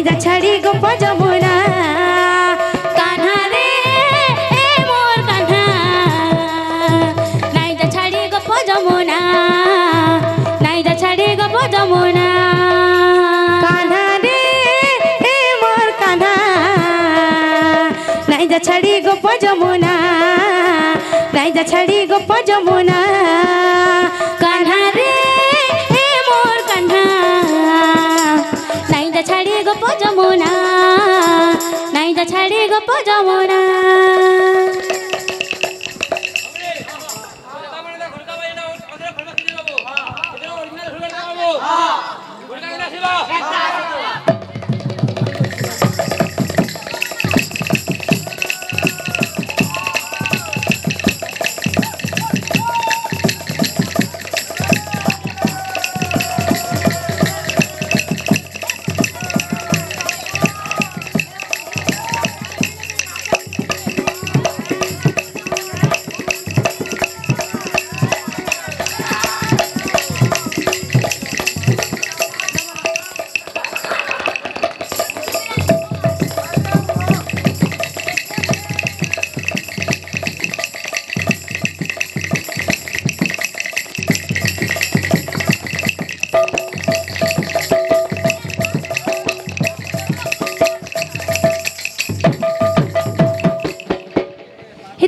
नाई जा छाड़ी गोप जमुना कान्हा रे ए मोर कान्हा नाई जा छाड़ी गोप जमुना नाई जा छाड़ी गोप जमुना कान्हा रे ए मोर कान्हा नाई जा छाड़ी गोप जमुना नाई जा छाड़ी गोप जमुना कान्हा रे ए मोर कान्हा नाई जा छाड़ी गोप जमुना नाई जा छाड़ी गोप जमुना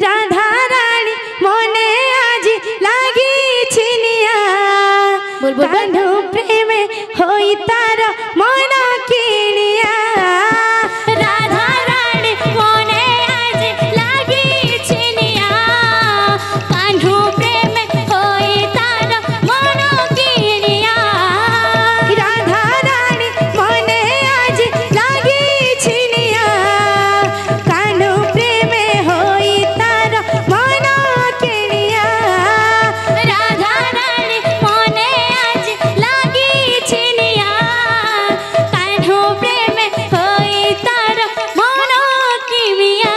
राधा रानी मोने आज लागी छिनिया बंधु प्रेम होई तार मन किनिया राधा रानी मोने आज लागी छिनिया बंधु प्रेम होई तार मन किनिया राधा रानी मोने आज लागी छिनिया बंधु प्रेम होई मन किनिया राधा रानी मोने आज लागी छिनिया कान्हो प्रेम होई तार मन किनिया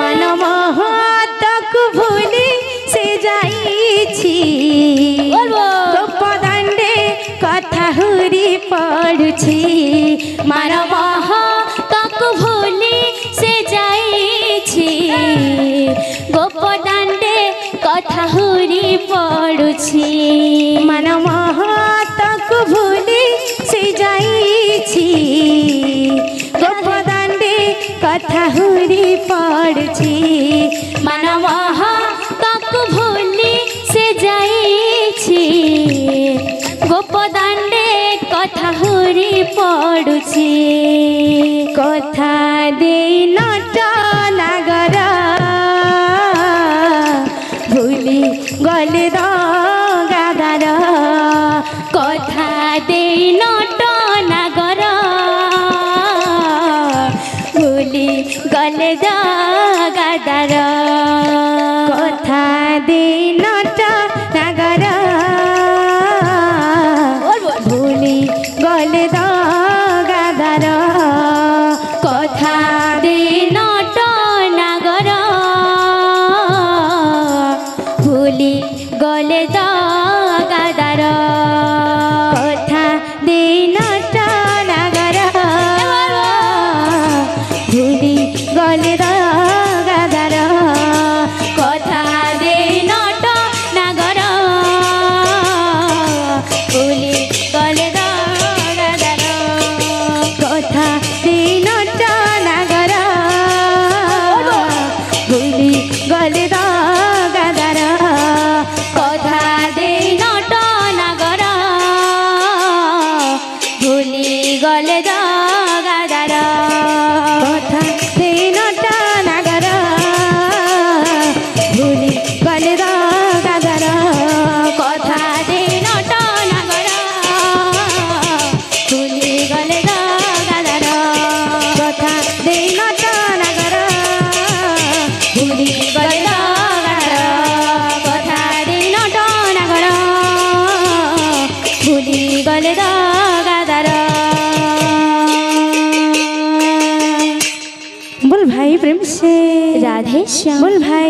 मन महतक भूली से जाईछि गोपदाण्डे कथा हुरी पड़ुछि मन महतक भूली से जाईछि गोपदाण्डे कथा हुरी पड़ुछि मन महतक भूली से जाईछि गोपदाण्डे कथा हुरी पड़ुछि मन महतक भूली से जाईछि गोपदाण्डे कथा हुरी पड़ुछि कथा देई नट नागर भूली गले गादार कथा देई नट नागर भूली गले गादार कथा देई नट नागर भूली गले गादार कथा देई नट नागर भूली गले गादार कथा देई नट नागर भूली गले गादार कथा देई नट नागर भूली गले गादार कथा देई नट नागर भूली गले गादार कथा देई नट नागर भूली गले गादार कथा देई नट नागर भूली गले गादार कथा देई नट नागर भूली गले गादार कथा देई नट नागर भूली गले गादार कथा देई नट नागर भूली गले गादार बोल भाई प्रेम से राधे श्याम बोल भाई।